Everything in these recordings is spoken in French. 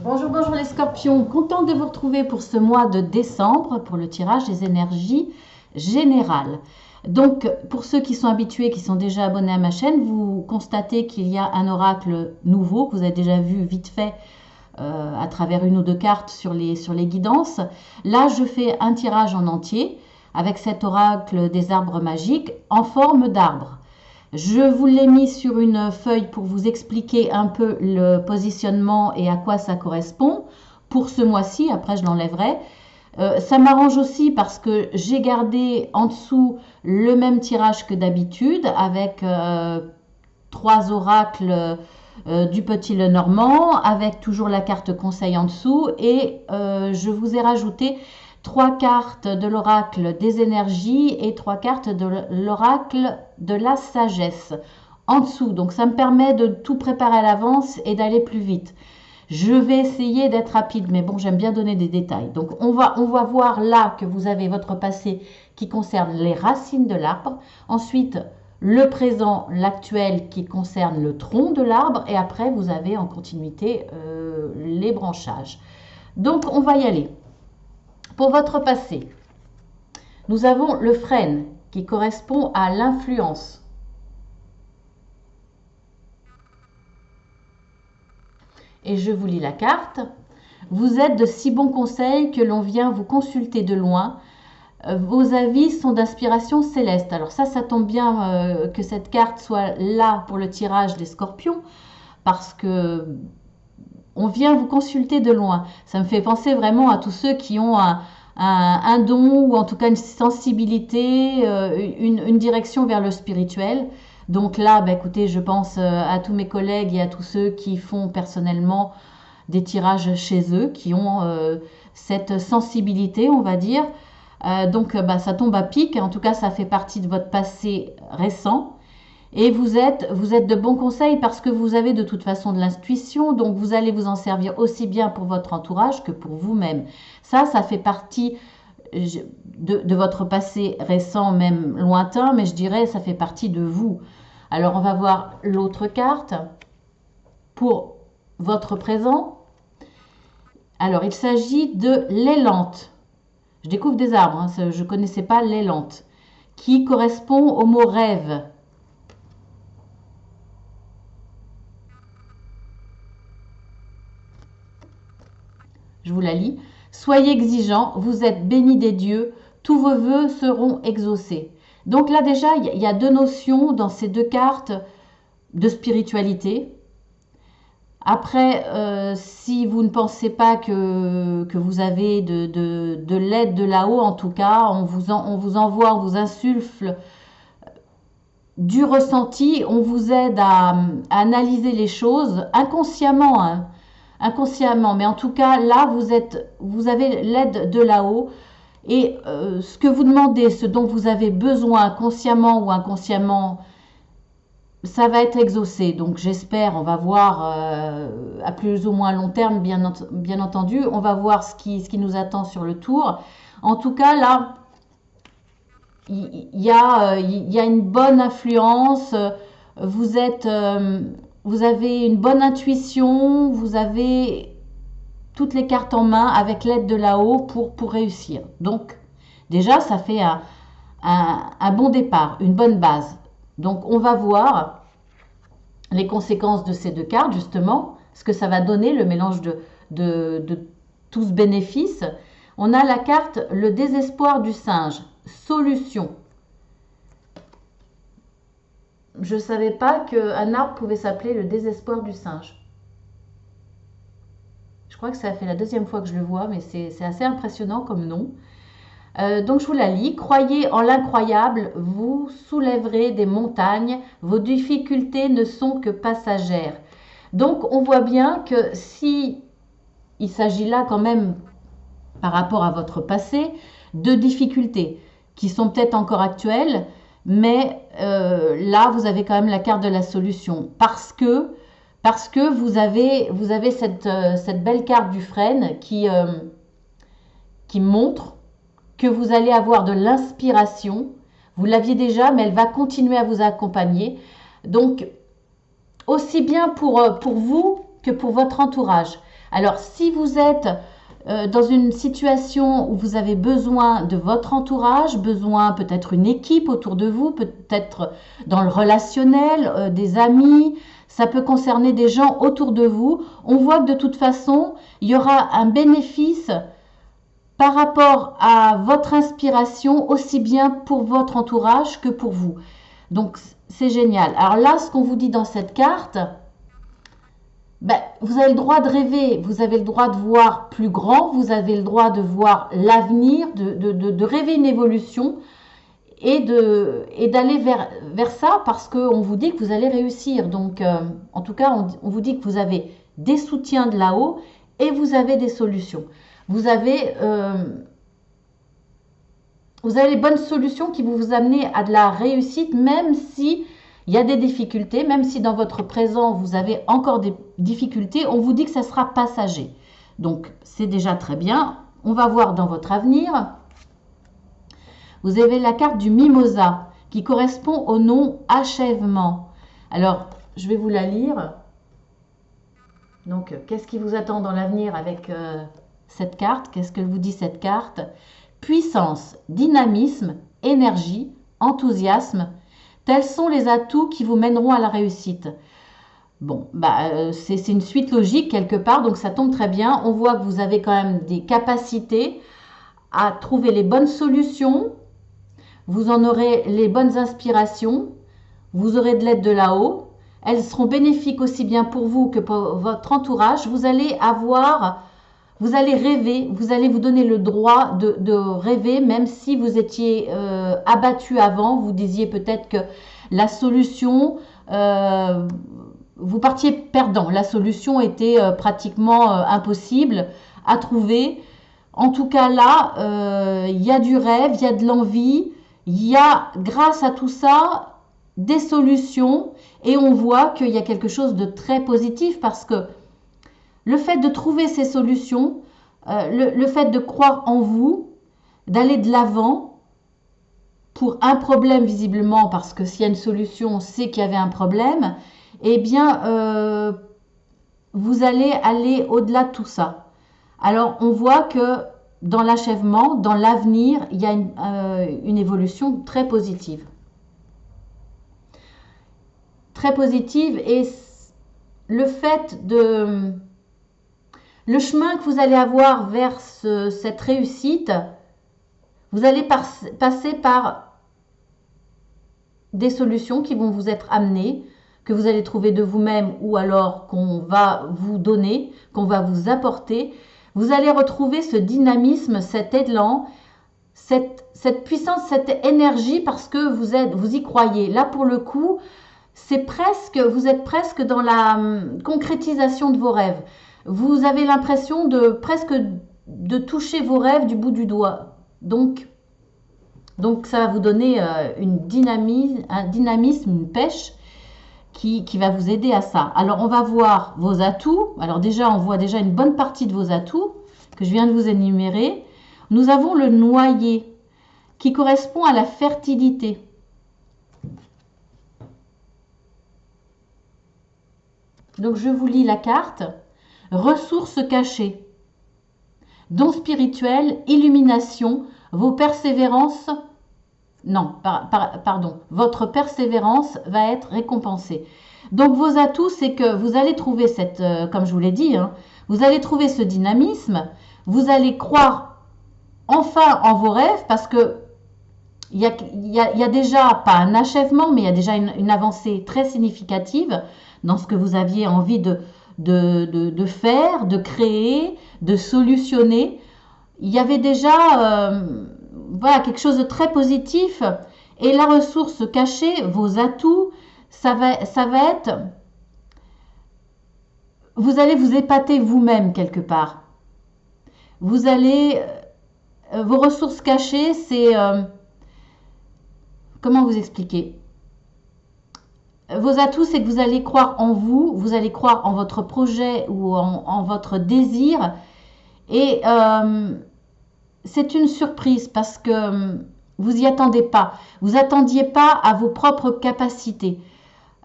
Bonjour, bonjour les scorpions, contente de vous retrouver pour ce mois de décembre, pour le tirage des énergies générales. Donc, pour ceux qui sont habitués, qui sont déjà abonnés à ma chaîne, vous constatez qu'il y a un oracle nouveau que vous avez déjà vu vite fait à travers une ou deux cartes sur les guidances. Là, je fais un tirage en entier avec cet oracle des arbres magiques en forme d'arbre. Je vous l'ai mis sur une feuille pour vous expliquer un peu le positionnement et à quoi ça correspond pour ce mois-ci. Après, je l'enlèverai. Ça m'arrange aussi parce que j'ai gardé en dessous le même tirage que d'habitude avec trois oracles du Petit Lenormand avec toujours la carte conseil en dessous et je vous ai rajouté trois cartes de l'oracle des énergies et trois cartes de l'oracle de la sagesse en dessous. Donc ça me permet de tout préparer à l'avance et d'aller plus vite. Je vais essayer d'être rapide, mais bon, j'aime bien donner des détails. Donc on va voir là que vous avez votre passé qui concerne les racines de l'arbre. Ensuite, le présent, l'actuel qui concerne le tronc de l'arbre. Et après, vous avez en continuité les branchages. Donc on va y aller. Pour votre passé, nous avons le frêne qui correspond à l'influence. Et je vous lis la carte. Vous êtes de si bons conseils que l'on vient vous consulter de loin. Vos avis sont d'inspiration céleste. Alors ça tombe bien que cette carte soit là pour le tirage des scorpions parce que on vient vous consulter de loin. Ça me fait penser vraiment à tous ceux qui ont un don ou en tout cas une sensibilité, une direction vers le spirituel. Donc là, bah, écoutez, je pense à tous mes collègues et à tous ceux qui font personnellement des tirages chez eux, qui ont cette sensibilité, on va dire. Donc bah, ça tombe à pic, en tout cas ça fait partie de votre passé récent. Et vous êtes de bons conseils parce que vous avez de toute façon de l'intuition, donc vous allez vous en servir aussi bien pour votre entourage que pour vous-même. Ça fait partie de votre passé récent, même lointain, mais je dirais ça fait partie de vous. Alors on va voir l'autre carte pour votre présent. Alors il s'agit de l'élante. Je découvre des arbres, hein, je ne connaissais pas l'élante, qui correspond au mot rêve. Je vous la lis. Soyez exigeants, vous êtes bénis des dieux, tous vos vœux seront exaucés. Donc là déjà, il y a deux notions dans ces deux cartes de spiritualité. Après, si vous ne pensez pas que vous avez de l'aide de là-haut, en tout cas, on vous envoie, on vous insuffle du ressenti, on vous aide à analyser les choses inconsciemment, hein, inconsciemment, mais en tout cas là vous avez l'aide de là-haut et ce que vous demandez, ce dont vous avez besoin consciemment ou inconsciemment, ça va être exaucé. Donc j'espère, on va voir à plus ou moins long terme, bien entendu, on va voir ce qui nous attend sur le tour. En tout cas là, il y a une bonne influence, vous avez une bonne intuition, vous avez toutes les cartes en main avec l'aide de là-haut pour réussir. Donc déjà ça fait un bon départ, une bonne base. Donc on va voir les conséquences de ces deux cartes justement, ce que ça va donner, le mélange de tout ce bénéfice. On a la carte le désespoir du singe, solution. Je ne savais pas qu'un arbre pouvait s'appeler le désespoir du singe. Je crois que ça fait la deuxième fois que je le vois, mais c'est assez impressionnant comme nom. Donc je vous la lis. Croyez en l'incroyable, vous soulèverez des montagnes, vos difficultés ne sont que passagères. Donc on voit bien que si il s'agit là quand même, par rapport à votre passé, de difficultés qui sont peut-être encore actuelles, mais là vous avez quand même la carte de la solution parce que vous avez cette belle carte du frêne qui montre que vous allez avoir de l'inspiration. Vous l'aviez déjà, mais elle va continuer à vous accompagner. Donc, aussi bien pour vous que pour votre entourage. Alors, si vous êtes dans une situation où vous avez besoin de votre entourage, besoin peut-être une équipe autour de vous, peut-être dans le relationnel, des amis, ça peut concerner des gens autour de vous, on voit que de toute façon, il y aura un bénéfice par rapport à votre inspiration, aussi bien pour votre entourage que pour vous. Donc, c'est génial. Alors là, ce qu'on vous dit dans cette carte, ben, vous avez le droit de rêver, vous avez le droit de voir plus grand, vous avez le droit de voir l'avenir, de rêver une évolution et d'aller vers ça parce qu'on vous dit que vous allez réussir. Donc, en tout cas, on vous dit que vous avez des soutiens de là-haut et vous avez des solutions. Vous avez les bonnes solutions qui vont vous amener à de la réussite, même si il y a des difficultés, même si dans votre présent, vous avez encore des difficultés, on vous dit que ça sera passager. Donc, c'est déjà très bien. On va voir dans votre avenir. Vous avez la carte du mimosa qui correspond au nom achèvement. Alors, je vais vous la lire. Donc, qu'est-ce qui vous attend dans l'avenir avec cette carte? Qu'est-ce que vous dit cette carte? Puissance, dynamisme, énergie, enthousiasme. Tels sont les atouts qui vous mèneront à la réussite. Bon, c'est une suite logique quelque part, donc ça tombe très bien. On voit que vous avez quand même des capacités à trouver les bonnes solutions. Vous en aurez les bonnes inspirations. Vous aurez de l'aide de là-haut. Elles seront bénéfiques aussi bien pour vous que pour votre entourage. Vous allez rêver, vous allez vous donner le droit de rêver, même si vous étiez abattu avant, vous disiez peut-être que la solution, vous partiez perdant, la solution était pratiquement impossible à trouver. En tout cas là, il y a du rêve, il y a de l'envie, il y a grâce à tout ça des solutions et on voit qu'il y a quelque chose de très positif parce que le fait de trouver ces solutions, le fait de croire en vous, d'aller de l'avant pour un problème visiblement, parce que s'il y a une solution, on sait qu'il y avait un problème, eh bien, vous allez aller au-delà de tout ça. Alors, on voit que dans l'achèvement, dans l'avenir, il y a une évolution très positive. Très positive et le fait de... Le chemin que vous allez avoir vers cette réussite, vous allez passer par des solutions qui vont vous être amenées, que vous allez trouver de vous-même ou alors qu'on va vous donner, qu'on va vous apporter. Vous allez retrouver ce dynamisme, cet élan, cette puissance, cette énergie parce que vous y croyez. Là, pour le coup, vous êtes presque dans la concrétisation de vos rêves. Vous avez l'impression presque de toucher vos rêves du bout du doigt. Donc ça va vous donner un dynamisme, une pêche qui va vous aider à ça. Alors, on va voir vos atouts. Alors déjà, on voit déjà une bonne partie de vos atouts que je viens de vous énumérer. Nous avons le noyer qui correspond à la fertilité. Donc, je vous lis la carte. Ressources cachées, dons spirituels, illumination, vos persévérances, non, pardon, votre persévérance va être récompensée. Donc vos atouts, c'est que vous allez trouver comme je vous l'ai dit, vous allez trouver ce dynamisme, vous allez croire enfin en vos rêves parce que il y a déjà, pas un achèvement, mais il y a déjà une avancée très significative dans ce que vous aviez envie de faire, de créer, de solutionner. Il y avait déjà voilà, quelque chose de très positif. Et la ressource cachée, vos atouts, ça va être... Vous allez vous épater vous-même quelque part. Vous allez... vos ressources cachées, c'est... comment vous expliquer ? Vos atouts, c'est que vous allez croire en vous, vous allez croire en votre projet ou en votre désir. Et c'est une surprise parce que vous n'y attendez pas. Vous n'attendiez pas à vos propres capacités.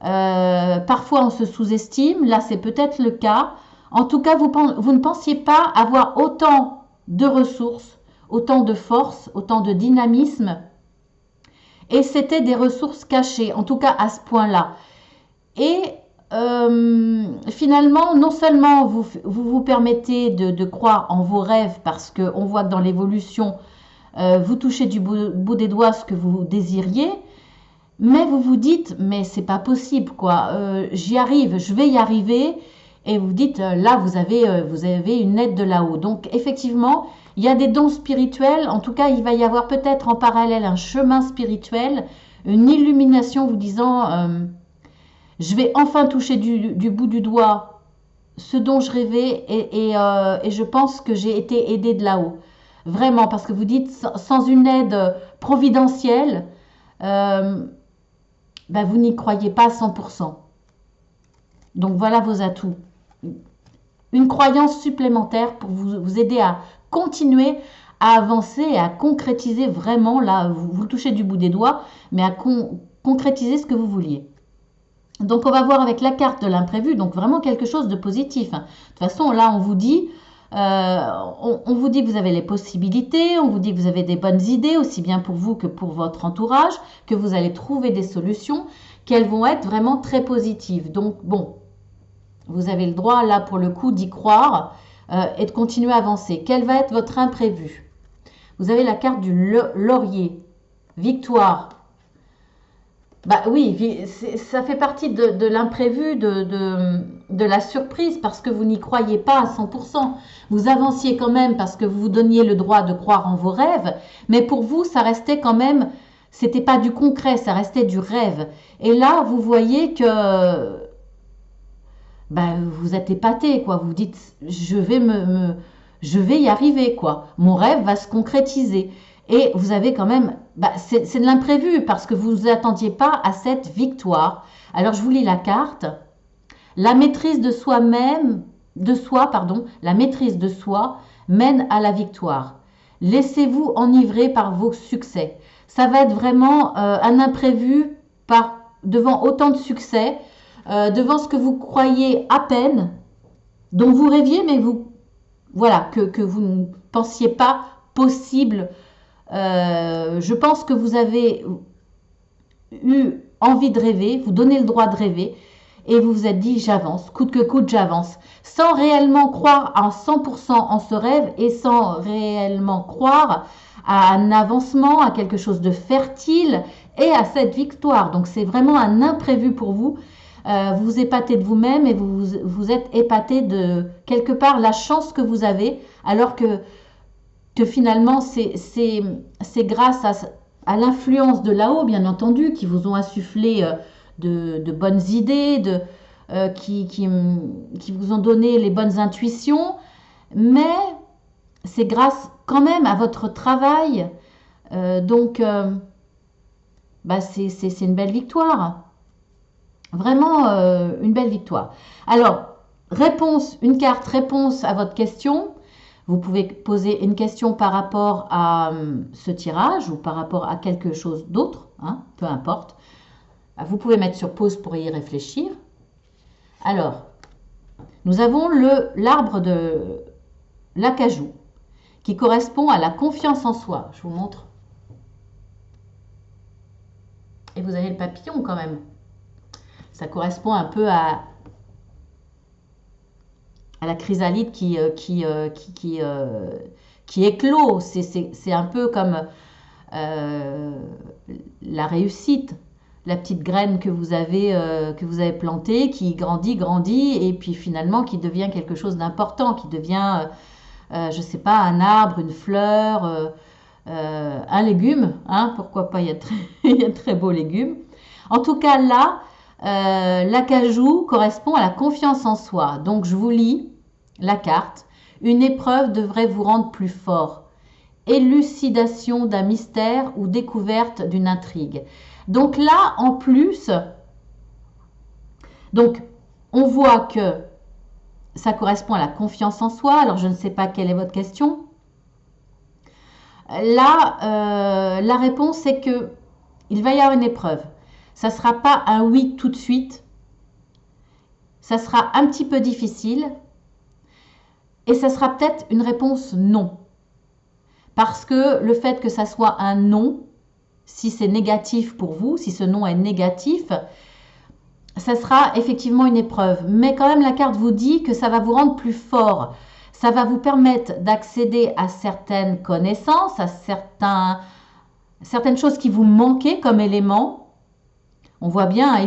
Parfois, on se sous-estime. Là, c'est peut-être le cas. En tout cas, vous ne pensiez pas avoir autant de ressources, autant de force, autant de dynamisme. Et c'était des ressources cachées, en tout cas à ce point-là. Et finalement, non seulement vous permettez de croire en vos rêves, parce qu'on voit que dans l'évolution, vous touchez du bout des doigts ce que vous désiriez, mais vous vous dites, mais c'est pas possible, quoi. J'y arrive, je vais y arriver. Et vous dites, là, vous avez une aide de là-haut. Donc, effectivement, il y a des dons spirituels. En tout cas, il va y avoir peut-être en parallèle un chemin spirituel, une illumination vous disant, je vais enfin toucher du bout du doigt ce dont je rêvais et je pense que j'ai été aidée de là-haut. Vraiment, parce que vous dites, sans une aide providentielle, ben, vous n'y croyez pas à 100%. Donc voilà vos atouts. Une croyance supplémentaire pour vous aider à continuer à avancer et à concrétiser vraiment, là, vous touchez du bout des doigts, mais à concrétiser ce que vous vouliez. Donc on va voir avec la carte de l'imprévu, donc vraiment quelque chose de positif. De toute façon, là, on vous dit que vous avez les possibilités, on vous dit que vous avez des bonnes idées, aussi bien pour vous que pour votre entourage, que vous allez trouver des solutions, qu'elles vont être vraiment très positives. Donc bon, vous avez le droit là pour le coup d'y croire et de continuer à avancer. Quel va être votre imprévu? Vous avez la carte du laurier, victoire. Bah oui, ça fait partie de l'imprévu, de la surprise, parce que vous n'y croyez pas à 100%. Vous avanciez quand même parce que vous vous donniez le droit de croire en vos rêves, mais pour vous, ça restait quand même, c'était pas du concret, ça restait du rêve. Et là, vous voyez que ben, vous êtes épaté, quoi. Vous dites, je vais y arriver, quoi. Mon rêve va se concrétiser. Et vous avez quand même, c'est de l'imprévu parce que vous ne vous attendiez pas à cette victoire. Alors je vous lis la carte. La maîtrise de soi-même, la maîtrise de soi mène à la victoire. Laissez-vous enivrer par vos succès. Ça va être vraiment un imprévu devant autant de succès, devant ce que vous croyez à peine, dont vous rêviez, mais voilà, que vous ne pensiez pas possible. Je pense que vous avez eu envie de rêver, vous donnez le droit de rêver, et vous vous êtes dit j'avance, coûte que coûte j'avance, sans réellement croire à 100% en ce rêve et sans réellement croire à un avancement, à quelque chose de fertile et à cette victoire. Donc c'est vraiment un imprévu pour vous. Vous vous épatez de vous-même et vous êtes épaté de quelque part la chance que vous avez, alors que finalement c'est grâce à l'influence de là-haut, bien entendu, qui vous ont insufflé de bonnes idées, qui vous ont donné les bonnes intuitions, mais c'est grâce quand même à votre travail. Donc, c'est une belle victoire. Vraiment une belle victoire. Alors, une carte réponse à votre question. Vous pouvez poser une question par rapport à ce tirage ou par rapport à quelque chose d'autre, hein, peu importe. Vous pouvez mettre sur pause pour y réfléchir. Alors, nous avons l'arbre de l'acajou qui correspond à la confiance en soi. Je vous montre. Et vous avez le papillon quand même. Ça correspond un peu à la chrysalide qui éclot. C'est un peu comme la réussite, la petite graine que vous avez plantée, qui grandit, et puis finalement qui devient quelque chose d'important, qui devient, je ne sais pas, un arbre, une fleur, un légume, hein, pourquoi pas, il y a de très beaux légumes. En tout cas, là, l'acajou correspond à la confiance en soi. Donc, je vous lis la carte. Une épreuve devrait vous rendre plus fort. Élucidation d'un mystère ou découverte d'une intrigue. Donc là, en plus, donc, on voit que ça correspond à la confiance en soi. Alors, je ne sais pas quelle est votre question. Là, la réponse, c'est que il va y avoir une épreuve. Ça ne sera pas un oui tout de suite. Ça sera un petit peu difficile. Et ça sera peut-être une réponse non. Parce que le fait que ça soit un non, si c'est négatif pour vous, si ce non est négatif, ça sera effectivement une épreuve. Mais quand même, la carte vous dit que ça va vous rendre plus fort. Ça va vous permettre d'accéder à certaines connaissances, à certaines choses qui vous manquaient comme éléments. On voit bien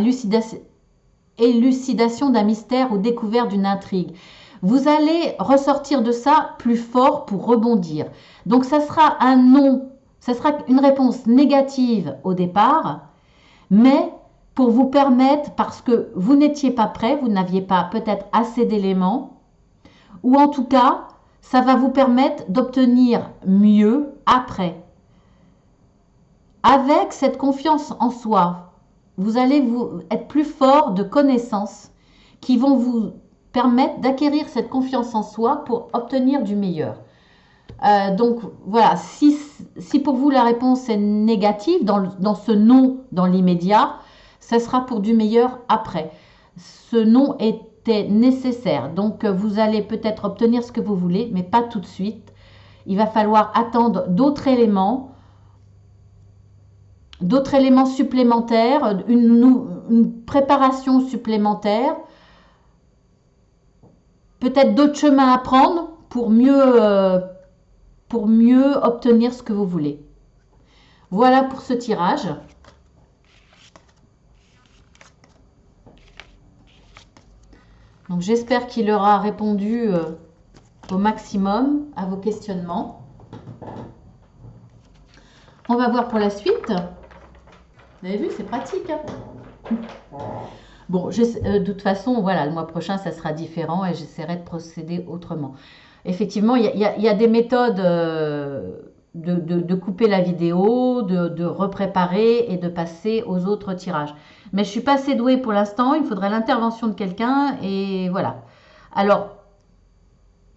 élucidation d'un mystère ou découverte d'une intrigue. Vous allez ressortir de ça plus fort pour rebondir. Donc ça sera un non, ça sera une réponse négative au départ, mais pour vous permettre, parce que vous n'étiez pas prêt, vous n'aviez pas peut-être assez d'éléments, ou en tout cas, ça va vous permettre d'obtenir mieux après. Avec cette confiance en soi, vous allez être plus fort de connaissances qui vont vous permettre d'acquérir cette confiance en soi pour obtenir du meilleur. Donc voilà, si pour vous la réponse est négative dans ce non dans l'immédiat, ça sera pour du meilleur après. Ce non était nécessaire, donc vous allez peut-être obtenir ce que vous voulez, mais pas tout de suite. Il va falloir attendre d'autres éléments supplémentaires, une préparation supplémentaire, peut-être d'autres chemins à prendre pour mieux obtenir ce que vous voulez. Voilà pour ce tirage. Donc j'espère qu'il aura répondu au maximum à vos questionnements. On va voir pour la suite. Vous avez vu, c'est pratique. Hein. Bon, de toute façon, voilà, le mois prochain, ça sera différent et j'essaierai de procéder autrement. Effectivement, il y a des méthodes de couper la vidéo, de repréparer et de passer aux autres tirages. Mais je ne suis pas assez douée pour l'instant, il faudrait l'intervention de quelqu'un et voilà. Alors,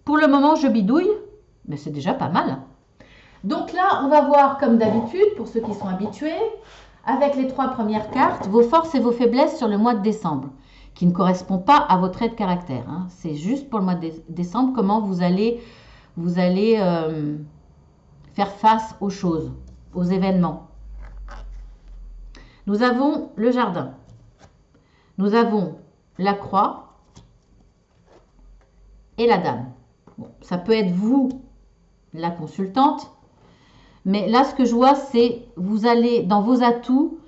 pour le moment, je bidouille, mais c'est déjà pas mal. Donc là, on va voir comme d'habitude, pour ceux qui sont habitués, avec les 3 premières cartes, vos forces et vos faiblesses sur le mois de décembre, qui ne correspond pas à vos traits de caractère. Hein. C'est juste pour le mois de décembre, comment vous allez faire face aux choses, aux événements. Nous avons le jardin. Nous avons la croix et la dame. Bon, ça peut être vous, la consultante, mais là, ce que je vois, c'est vous allez dans vos atouts.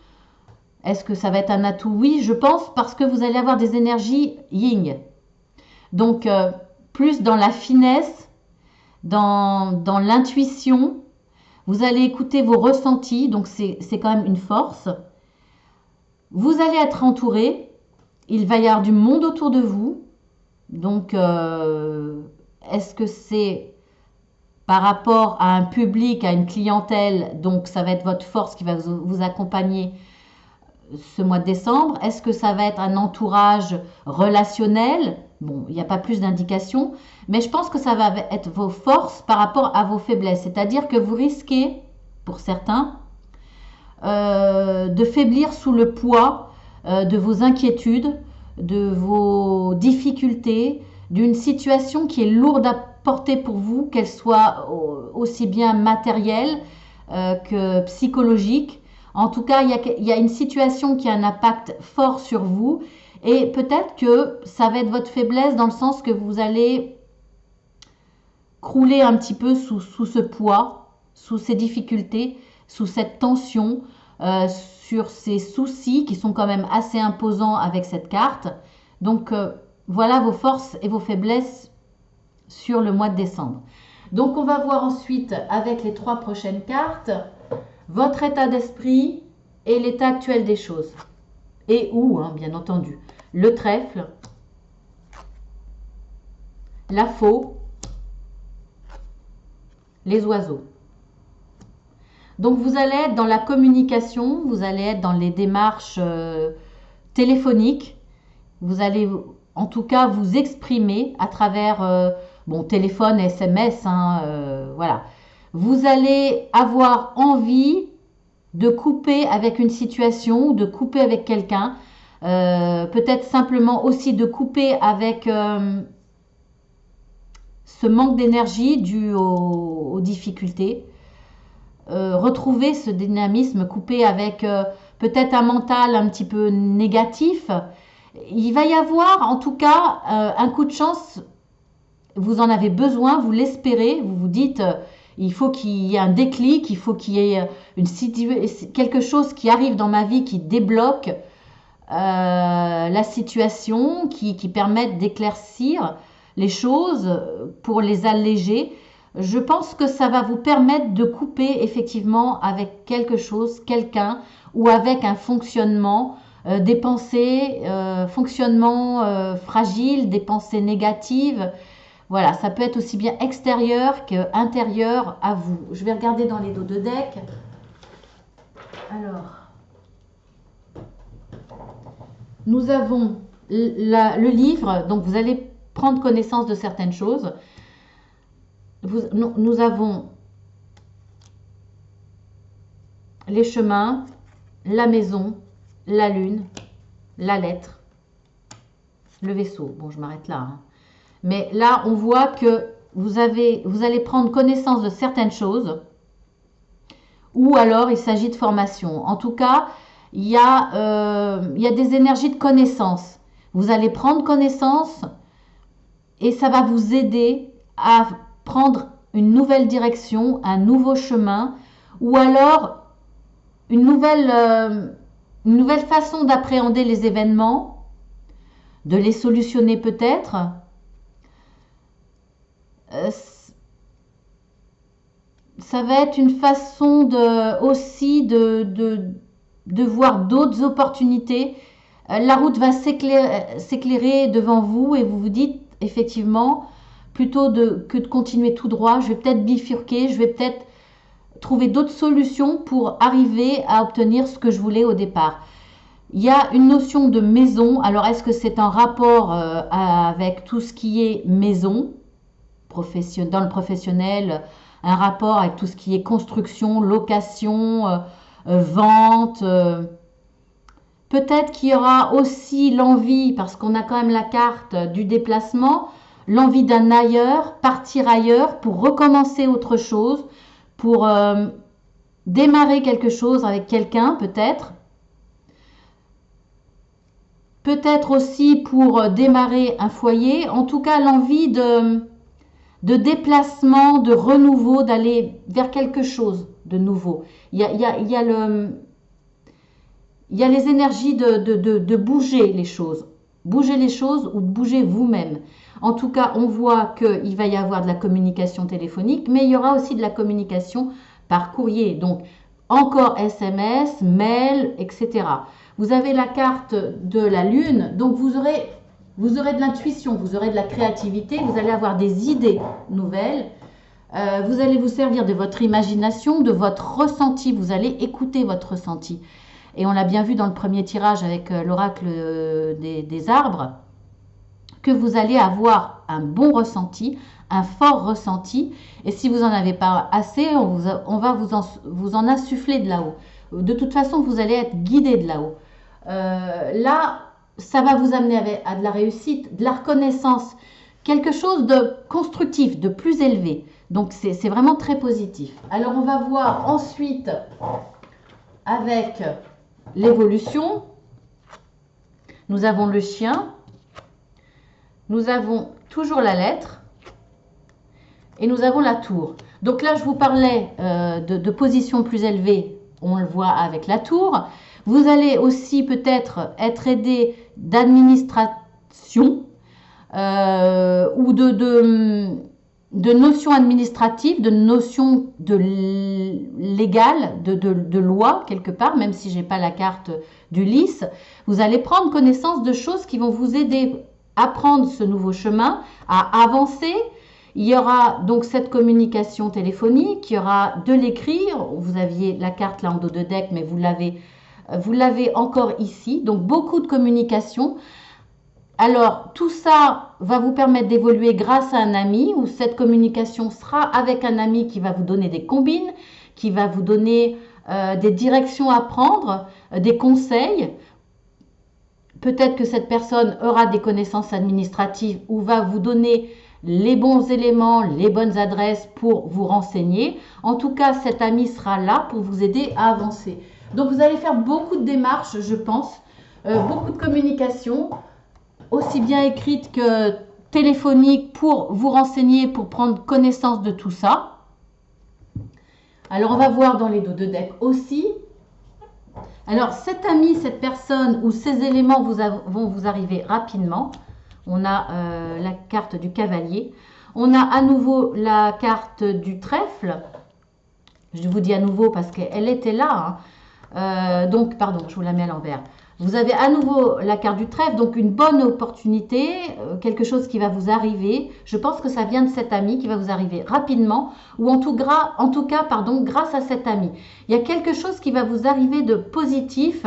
Est-ce que ça va être un atout? Oui, je pense, parce que vous allez avoir des énergies yin. Donc, plus dans la finesse, dans l'intuition. Vous allez écouter vos ressentis, donc c'est quand même une force. Vous allez être entouré. Il va y avoir du monde autour de vous. Donc, est-ce que c'est par rapport à un public, à une clientèle, donc ça va être votre force qui va vous accompagner ce mois de décembre? Est-ce que ça va être un entourage relationnel? Bon, il n'y a pas plus d'indications, mais je pense que ça va être vos forces par rapport à vos faiblesses. C'est-à-dire que vous risquez, pour certains, de faiblir sous le poids de vos inquiétudes, de vos difficultés, d'une situation qui est lourde à porter pour vous, qu'elle soit aussi bien matérielle que psychologique. En tout cas, il y a une situation qui a un impact fort sur vous et peut-être que ça va être votre faiblesse dans le sens que vous allez crouler un petit peu sous ce poids, sous ces difficultés, sous cette tension, sur ces soucis qui sont quand même assez imposants avec cette carte. Donc, voilà vos forces et vos faiblesses sur le mois de décembre. Donc, on va voir ensuite avec les 3 prochaines cartes votre état d'esprit et l'état actuel des choses. Et où, hein, bien entendu. Le trèfle, la faux, les oiseaux. Donc, vous allez être dans la communication, vous allez être dans les démarches téléphoniques. Vous allez, en tout cas, vous exprimer à travers, téléphone, SMS, voilà. Vous allez avoir envie de couper avec une situation, de couper avec quelqu'un, peut-être simplement aussi de couper avec ce manque d'énergie dû aux difficultés. Retrouver ce dynamisme coupé avec peut-être un mental un petit peu négatif. Il va y avoir en tout cas un coup de chance, vous en avez besoin, vous l'espérez, vous vous dites il faut qu'il y ait un déclic, il faut qu'il y ait quelque chose qui arrive dans ma vie qui débloque la situation, qui permette d'éclaircir les choses pour les alléger. Je pense que ça va vous permettre de couper effectivement avec quelque chose, quelqu'un, ou avec un fonctionnement, des pensées, fonctionnement fragile, des pensées négatives. Voilà, ça peut être aussi bien extérieur qu'intérieur à vous. Je vais regarder dans les dos de deck. Alors, nous avons le livre, donc vous allez prendre connaissance de certaines choses. Nous avons les chemins, la maison, la lune, la lettre, le vaisseau. Bon, je m'arrête là. Hein. Mais là, on voit que vous allez prendre connaissance de certaines choses, ou alors il s'agit de formation. En tout cas, il y a des énergies de connaissance. Vous allez prendre connaissance et ça va vous aider à prendre une nouvelle direction, un nouveau chemin, ou alors une nouvelle façon d'appréhender les événements, de les solutionner peut-être. Ça va être une façon aussi de voir d'autres opportunités. La route va s'éclairer devant vous et vous vous dites effectivement, plutôt que de continuer tout droit, je vais peut-être bifurquer, je vais peut-être trouver d'autres solutions pour arriver à obtenir ce que je voulais au départ. Il y a une notion de maison. Alors, est-ce que c'est en rapport avec tout ce qui est maison, dans le professionnel, un rapport avec tout ce qui est construction, location, vente. Peut-être qu'il y aura aussi l'envie, parce qu'on a quand même la carte du déplacement, l'envie d'un ailleurs, partir ailleurs pour recommencer autre chose, pour démarrer quelque chose avec quelqu'un peut-être. Peut-être aussi pour démarrer un foyer. En tout cas, l'envie de déplacement, de renouveau, d'aller vers quelque chose de nouveau. Il y a les énergies de bouger les choses. Bouger les choses ou bouger vous-même. En tout cas, on voit qu'il va y avoir de la communication téléphonique, mais il y aura aussi de la communication par courrier. Donc, encore SMS, mail, etc. Vous avez la carte de la Lune, donc vous aurez de l'intuition, vous aurez de la créativité, vous allez avoir des idées nouvelles. Vous allez vous servir de votre imagination, de votre ressenti. Vous allez écouter votre ressenti. Et on l'a bien vu dans le premier tirage avec l'oracle des arbres, que vous allez avoir un bon ressenti, un fort ressenti. Et si vous n'en avez pas assez, on va vous en insuffler de là-haut. De toute façon, vous allez être guidé de là-haut. Là, ça va vous amener à de la réussite, de la reconnaissance, quelque chose de constructif, de plus élevé. Donc, c'est vraiment très positif. Alors, on va voir ensuite avec l'évolution. Nous avons le chien. Nous avons toujours la lettre. Et nous avons la tour. Donc là, je vous parlais de position plus élevée. On le voit avec la tour. Vous allez aussi peut-être être aidé d'administration ou de notions administratives, de notions légales, de loi quelque part, même si je n'ai pas la carte du lys. Vous allez prendre connaissance de choses qui vont vous aider à prendre ce nouveau chemin, à avancer. Il y aura donc cette communication téléphonique, il y aura de l'écrit. Vous aviez la carte là en dos de deck, mais vous l'avez encore ici. Donc beaucoup de communication. Alors tout ça va vous permettre d'évoluer grâce à un ami, ou cette communication sera avec un ami qui va vous donner des combines, qui va vous donner des directions à prendre, des conseils. Peut-être que cette personne aura des connaissances administratives ou va vous donner les bons éléments, les bonnes adresses pour vous renseigner. En tout cas, cet ami sera là pour vous aider à avancer. Donc, vous allez faire beaucoup de démarches, je pense, beaucoup de communication, aussi bien écrite que téléphonique pour vous renseigner, pour prendre connaissance de tout ça. Alors, on va voir dans les dos de deck aussi. Alors, cet ami, cette personne ou ces éléments vont vous arriver rapidement. On a la carte du cavalier. On a à nouveau la carte du trèfle. Je vous dis à nouveau parce qu'elle était là. Donc, pardon, je vous la mets à l'envers. Vous avez à nouveau la carte du trèfle, donc une bonne opportunité, quelque chose qui va vous arriver. Je pense que ça vient de cet ami qui va vous arriver rapidement, ou en tout cas, grâce à cet ami. Il y a quelque chose qui va vous arriver de positif,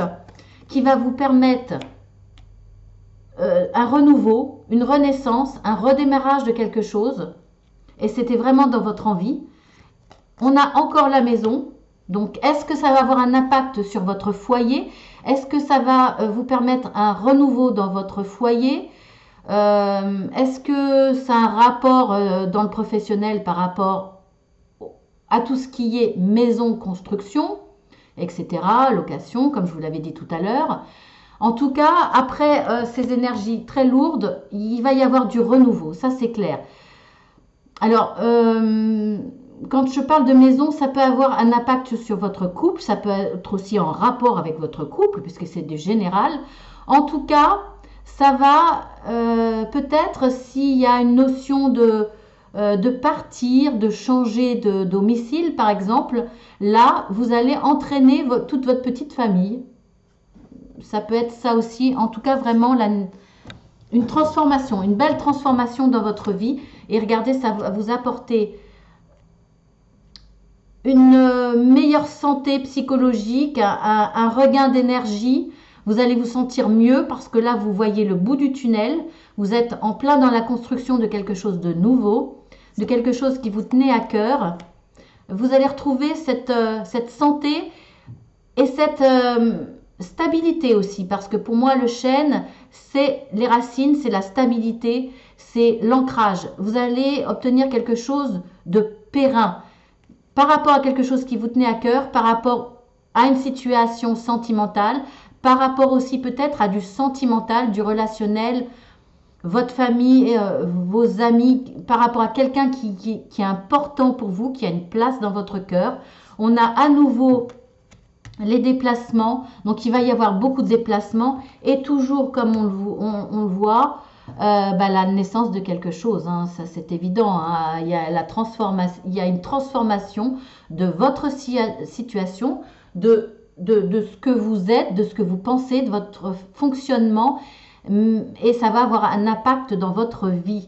qui va vous permettre un renouveau, une renaissance, un redémarrage de quelque chose. Et c'était vraiment dans votre envie. On a encore la maison. Donc, est-ce que ça va avoir un impact sur votre foyer? Est-ce que ça va vous permettre un renouveau dans votre foyer? Est-ce que ça a un rapport dans le professionnel par rapport à tout ce qui est maison, construction, etc., location, comme je vous l'avais dit tout à l'heure? En tout cas, après ces énergies très lourdes, il va y avoir du renouveau, ça c'est clair. Alors, quand je parle de maison, ça peut avoir un impact sur votre couple, ça peut être aussi en rapport avec votre couple, puisque c'est du général. En tout cas, ça va peut-être s'il y a une notion de partir, de changer de domicile, par exemple, là, vous allez entraîner toute votre petite famille. Ça peut être ça aussi, en tout cas vraiment une transformation, une belle transformation dans votre vie. Et regardez, ça va vous apporter une meilleure santé psychologique, un regain d'énergie. Vous allez vous sentir mieux parce que là, vous voyez le bout du tunnel. Vous êtes en plein dans la construction de quelque chose de nouveau, de quelque chose qui vous tenait à cœur. Vous allez retrouver cette santé et cette stabilité aussi, parce que pour moi, le chêne, c'est les racines, c'est la stabilité, c'est l'ancrage. Vous allez obtenir quelque chose de périn par rapport à quelque chose qui vous tenait à cœur, par rapport à une situation sentimentale, par rapport aussi peut-être à du sentimental, du relationnel, votre famille, vos amis, par rapport à quelqu'un qui est important pour vous, qui a une place dans votre cœur. On a à nouveau les déplacements, donc il va y avoir beaucoup de déplacements et toujours comme on le voit, la naissance de quelque chose, hein, ça c'est évident, hein. Il y a une transformation de votre situation, de ce que vous êtes, de ce que vous pensez, de votre fonctionnement, et ça va avoir un impact dans votre vie.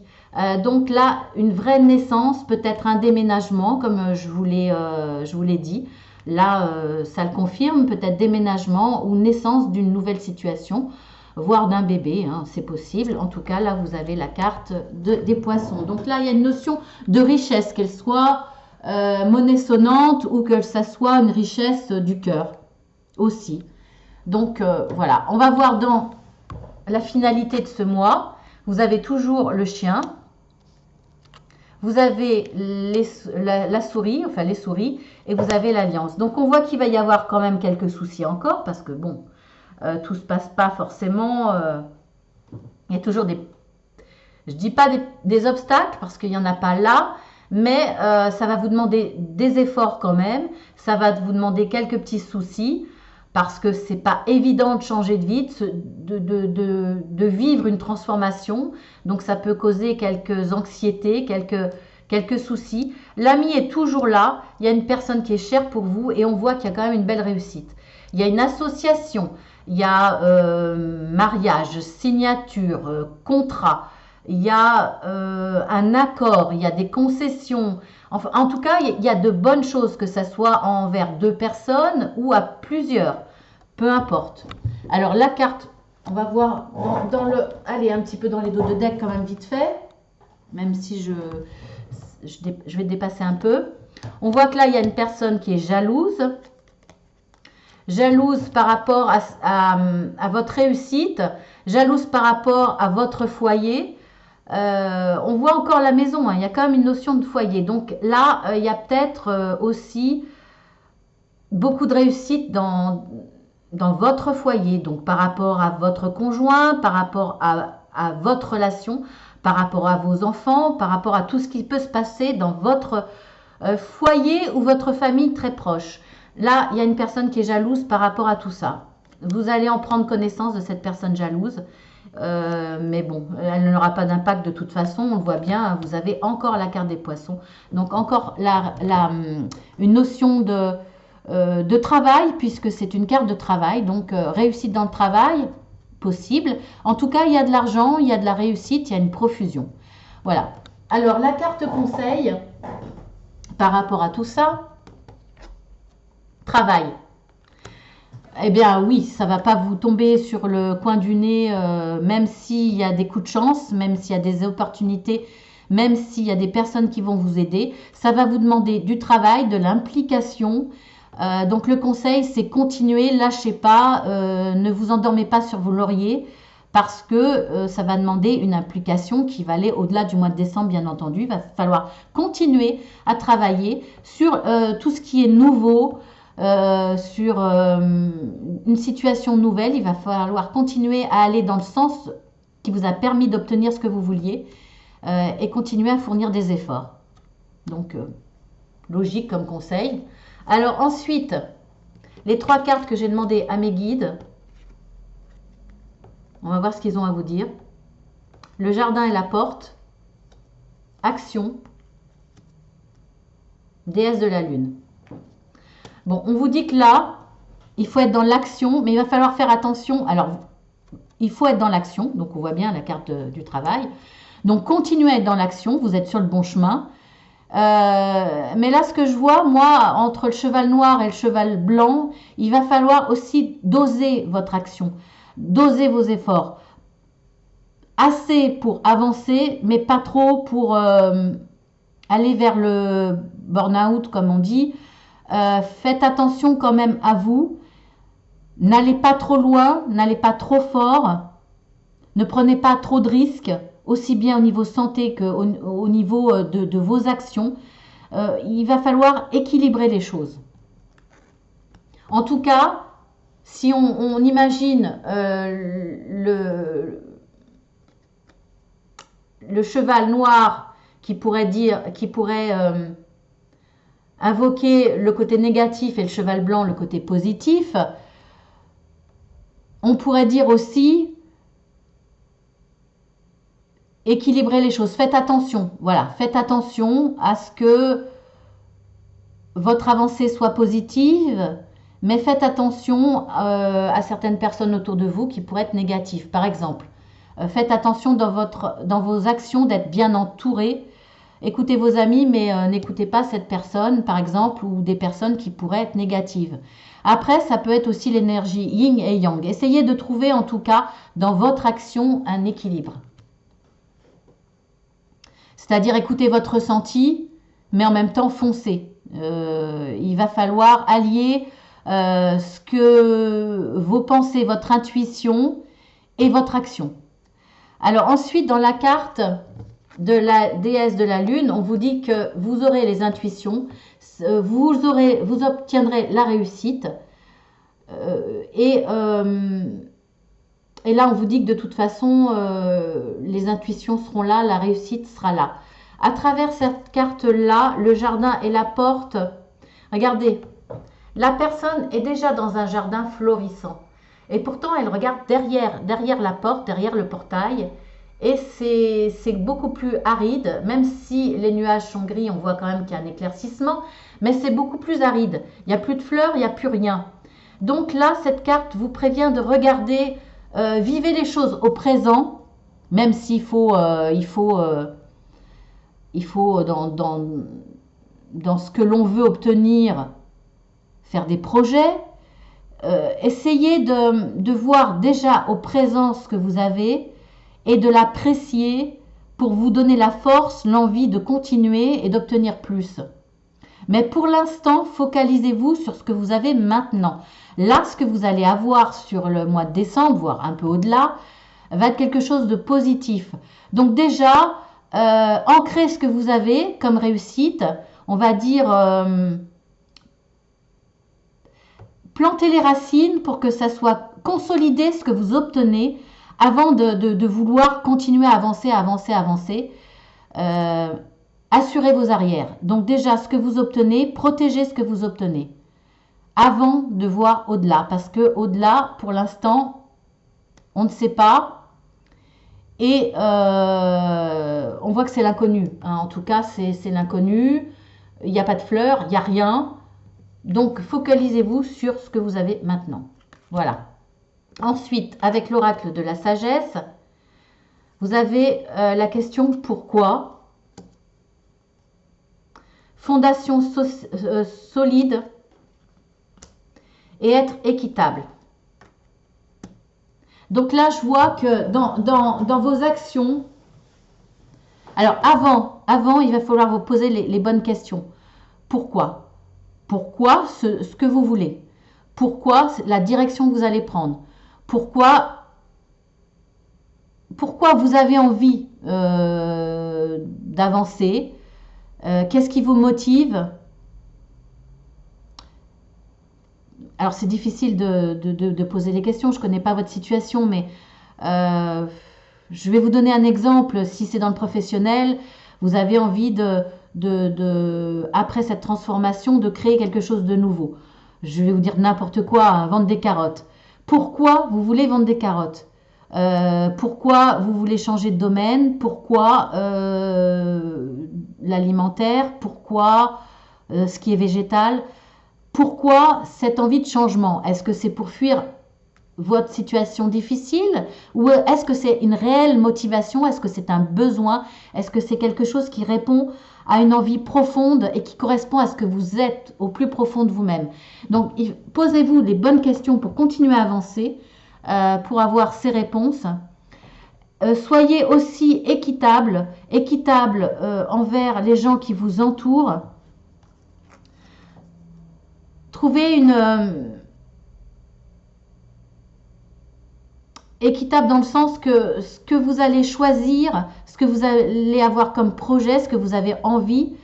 Donc là, une vraie naissance, peut-être un déménagement, comme je vous l'ai dit. Là, ça le confirme, peut-être déménagement ou naissance d'une nouvelle situation, voire d'un bébé, hein, c'est possible. En tout cas, là, vous avez la carte des poissons. Donc là, il y a une notion de richesse, qu'elle soit monnaie sonnante ou que ça soit une richesse du cœur aussi. Donc voilà, on va voir dans la finalité de ce mois. Vous avez toujours le chien. Vous avez la souris, enfin les souris, et vous avez l'alliance. Donc on voit qu'il va y avoir quand même quelques soucis encore, parce que bon, tout ne se passe pas forcément. Il y a toujours je dis pas des obstacles, parce qu'il n'y en a pas là, mais ça va vous demander des efforts quand même. Ça va vous demander quelques petits soucis, parce que c'est pas évident de changer de vie, de vivre une transformation. Donc ça peut causer quelques anxiétés, quelques soucis. L'ami est toujours là, il y a une personne qui est chère pour vous et on voit qu'il y a quand même une belle réussite. Il y a une association, il y a mariage, signature, contrat, il y a un accord, il y a des concessions. Enfin, en tout cas, il y a de bonnes choses, que ça soit envers deux personnes ou à plusieurs, peu importe. Alors la carte, on va voir allez, un petit peu dans les dos de deck quand même vite fait, même si je vais dépasser un peu. On voit que là, il y a une personne qui est jalouse par rapport à votre réussite, jalouse par rapport à votre foyer. On voit encore la maison, hein, il y a quand même une notion de foyer. Donc là, il y a peut-être aussi beaucoup de réussite dans votre foyer, donc par rapport à votre conjoint, par rapport à votre relation, par rapport à vos enfants, par rapport à tout ce qui peut se passer dans votre foyer ou votre famille très proche. Là, il y a une personne qui est jalouse par rapport à tout ça. Vous allez en prendre connaissance de cette personne jalouse. Mais bon, elle n'aura pas d'impact de toute façon, on le voit bien, vous avez encore la carte des poissons. Donc encore une notion de travail, puisque c'est une carte de travail, donc réussite dans le travail, possible. En tout cas, il y a de l'argent, il y a de la réussite, il y a une profusion. Voilà. Alors, la carte conseil, par rapport à tout ça, travail. Eh bien oui, ça va pas vous tomber sur le coin du nez, même s'il y a des coups de chance, même s'il y a des opportunités, même s'il y a des personnes qui vont vous aider. Ça va vous demander du travail, de l'implication. Donc le conseil, c'est continuer, lâchez pas, ne vous endormez pas sur vos lauriers, parce que ça va demander une implication qui va aller au-delà du mois de décembre, bien entendu. Il va falloir continuer à travailler sur tout ce qui est nouveau, sur une situation nouvelle. Il va falloir continuer à aller dans le sens qui vous a permis d'obtenir ce que vous vouliez et continuer à fournir des efforts. Donc, logique comme conseil. Alors ensuite, les 3 cartes que j'ai demandé à mes guides, on va voir ce qu'ils ont à vous dire. Le jardin et la porte, action, déesse de la lune. Bon, on vous dit que là, il faut être dans l'action, mais il va falloir faire attention. Alors, il faut être dans l'action, donc on voit bien la carte du travail. Donc, continuez à être dans l'action, vous êtes sur le bon chemin. Mais là, ce que je vois, moi, entre le cheval noir et le cheval blanc, il va falloir aussi doser votre action, doser vos efforts. Assez pour avancer, mais pas trop pour aller vers le burn-out, comme on dit. Faites attention quand même à vous. N'allez pas trop loin, n'allez pas trop fort. Ne prenez pas trop de risques, aussi bien au niveau santé qu'au niveau de vos actions. Il va falloir équilibrer les choses. En tout cas, si on imagine le cheval noir qui pourrait invoquer le côté négatif et le cheval blanc le côté positif, on pourrait dire aussi équilibrer les choses. Faites attention, voilà, faites attention à ce que votre avancée soit positive, mais faites attention à certaines personnes autour de vous qui pourraient être négatives. Par exemple, faites attention dans vos actions d'être bien entouré. Écoutez vos amis, mais n'écoutez pas cette personne, par exemple, ou des personnes qui pourraient être négatives. Après, ça peut être aussi l'énergie yin et yang. Essayez de trouver, en tout cas, dans votre action, un équilibre. C'est-à-dire écoutez votre ressenti, mais en même temps foncez. Il va falloir allier ce que vos pensées, votre intuition et votre action. Alors ensuite, dans la carte de la déesse de la lune, on vous dit que vous aurez les intuitions, vous obtiendrez la réussite et là on vous dit que de toute façon les intuitions seront là, la réussite sera là. À travers cette carte là, le jardin et la porte, regardez, la personne est déjà dans un jardin florissant et pourtant elle regarde derrière la porte, derrière le portail. Et c'est beaucoup plus aride, même si les nuages sont gris, on voit quand même qu'il y a un éclaircissement, mais c'est beaucoup plus aride. Il n'y a plus de fleurs, il n'y a plus rien. Donc là, cette carte vous prévient de regarder, vivez les choses au présent, même s'il faut, dans ce que l'on veut obtenir, faire des projets. Essayez de voir déjà au présent ce que vous avez, et de l'apprécier pour vous donner la force, l'envie de continuer et d'obtenir plus. Mais pour l'instant, focalisez-vous sur ce que vous avez maintenant. Là, ce que vous allez avoir sur le mois de décembre, voire un peu au-delà, va être quelque chose de positif. Donc déjà, ancrez ce que vous avez comme réussite. On va dire, plantez les racines pour que ça soit consolidé ce que vous obtenez avant de vouloir continuer à avancer, avancer, avancer. Assurez vos arrières. Donc déjà, ce que vous obtenez, protégez ce que vous obtenez avant de voir au-delà. Parce que au-delà, pour l'instant, on ne sait pas. Et on voit que c'est l'inconnu. Hein. En tout cas, c'est l'inconnu. Il n'y a pas de fleurs, il n'y a rien. Donc, focalisez-vous sur ce que vous avez maintenant. Voilà. Ensuite, avec l'oracle de la sagesse, vous avez la question pourquoi. Fondation solide et être équitable. Donc là, je vois que dans vos actions, alors avant, il va falloir vous poser les bonnes questions. Pourquoi? Pourquoi ce que vous voulez? Pourquoi la direction que vous allez prendre? Pourquoi vous avez envie d'avancer? Qu'est-ce qui vous motive? Alors c'est difficile de poser des questions, je ne connais pas votre situation, mais je vais vous donner un exemple. Si c'est dans le professionnel, vous avez envie après cette transformation, de créer quelque chose de nouveau. Je vais vous dire n'importe quoi, hein, vendre des carottes. Pourquoi vous voulez vendre des carottes? Pourquoi vous voulez changer de domaine? Pourquoi l'alimentaire? Pourquoi ce qui est végétal? Pourquoi cette envie de changement? Est-ce que c'est pour fuir votre situation difficile ou est-ce que c'est une réelle motivation? Est-ce que c'est un besoin? Est-ce que c'est quelque chose qui répond à une envie profonde et qui correspond à ce que vous êtes au plus profond de vous-même? Donc, posez-vous les bonnes questions pour continuer à avancer, pour avoir ces réponses. Soyez aussi équitable envers les gens qui vous entourent. Trouvez une équitable dans le sens que ce que vous allez choisir, ce que vous allez avoir comme projet, ce que vous avez envie,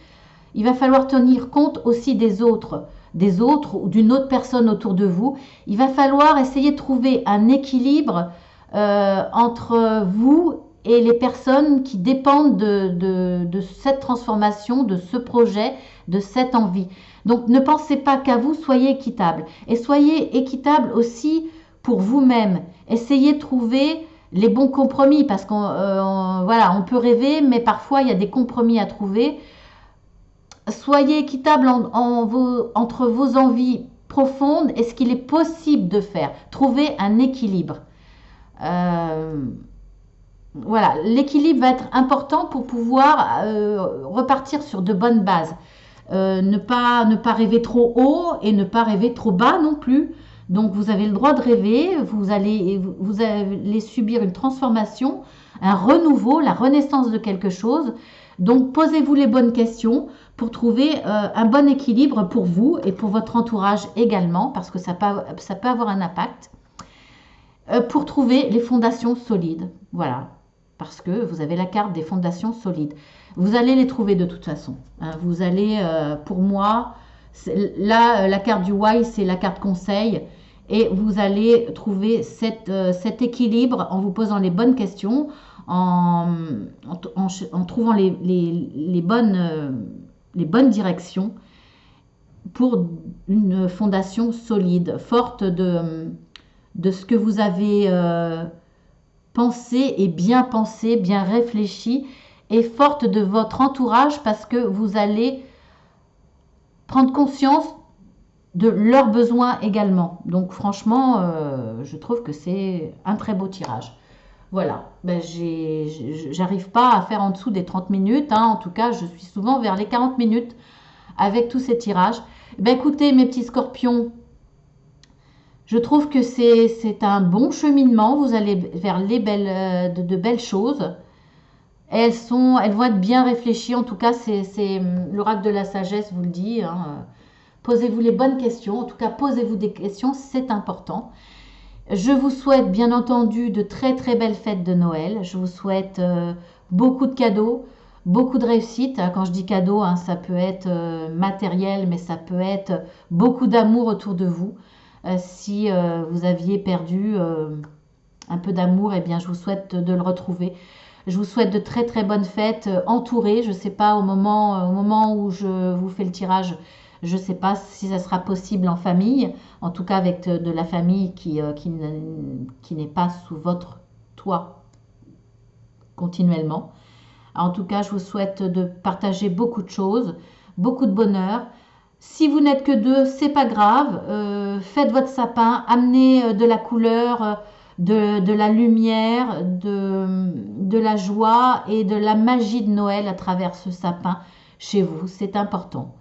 il va falloir tenir compte aussi des autres ou d'une autre personne autour de vous. Il va falloir essayer de trouver un équilibre entre vous et les personnes qui dépendent de cette transformation, de ce projet, de cette envie. Donc ne pensez pas qu'à vous, soyez équitable. Et soyez équitable aussi pour vous-même. Essayez de trouver les bons compromis parce on peut rêver, mais parfois il y a des compromis à trouver. Soyez équitable entre vos envies profondes et ce qu'il est possible de faire. Trouvez un équilibre. Voilà, l'équilibre va être important pour pouvoir repartir sur de bonnes bases. Ne pas rêver trop haut et ne pas rêver trop bas non plus. Donc vous avez le droit de rêver, vous allez subir une transformation, un renouveau, la renaissance de quelque chose. Donc posez-vous les bonnes questions pour trouver un bon équilibre pour vous et pour votre entourage également, parce que ça peut avoir un impact, pour trouver les fondations solides. Voilà, parce que vous avez la carte des fondations solides. Vous allez les trouver de toute façon. Hein. Vous allez, pour moi, là, la carte du why, c'est la carte conseil. Et vous allez trouver cet équilibre en vous posant les bonnes questions, en trouvant les bonnes directions pour une fondation solide, forte de ce que vous avez pensé, bien réfléchi, et forte de votre entourage parce que vous allez prendre conscience de leurs besoins également. Donc franchement, je trouve que c'est un très beau tirage. Voilà, j'arrive pas à faire en dessous des 30 minutes. Hein. En tout cas, je suis souvent vers les 40 minutes avec tous ces tirages. Écoutez, mes petits scorpions, je trouve que c'est un bon cheminement. Vous allez vers de belles choses. Elles vont être bien réfléchies. En tout cas, c'est l'oracle de la sagesse vous le dit. Hein. Posez-vous les bonnes questions. En tout cas, posez-vous des questions, c'est important. Je vous souhaite bien entendu de très très belles fêtes de Noël. Je vous souhaite beaucoup de cadeaux, beaucoup de réussite. Quand je dis cadeaux, hein, ça peut être matériel, mais ça peut être beaucoup d'amour autour de vous. Si vous aviez perdu un peu d'amour, eh bien, je vous souhaite de le retrouver. Je vous souhaite de très très bonnes fêtes, entourées. Je ne sais pas au moment où je vous fais le tirage, je ne sais pas si ça sera possible en famille, en tout cas avec de la famille qui n'est pas sous votre toit continuellement. En tout cas, je vous souhaite de partager beaucoup de choses, beaucoup de bonheur. Si vous n'êtes que deux, c'est pas grave. Faites votre sapin, amenez de la couleur, de la lumière, de la joie et de la magie de Noël à travers ce sapin chez vous. C'est important.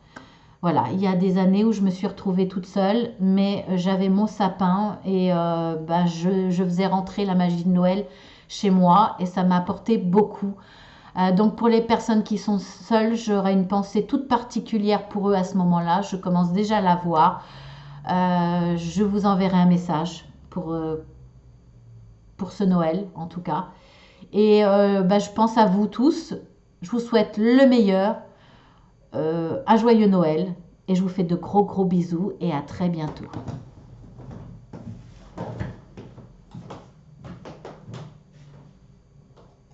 Voilà, il y a des années où je me suis retrouvée toute seule, mais j'avais mon sapin et je faisais rentrer la magie de Noël chez moi et ça m'a apporté beaucoup. Donc pour les personnes qui sont seules, j'aurais une pensée toute particulière pour eux à ce moment-là. Je commence déjà à la voir. Je vous enverrai un message pour ce Noël en tout cas. Et je pense à vous tous. Je vous souhaite le meilleur. Un joyeux Noël. Et je vous fais de gros gros bisous et à très bientôt.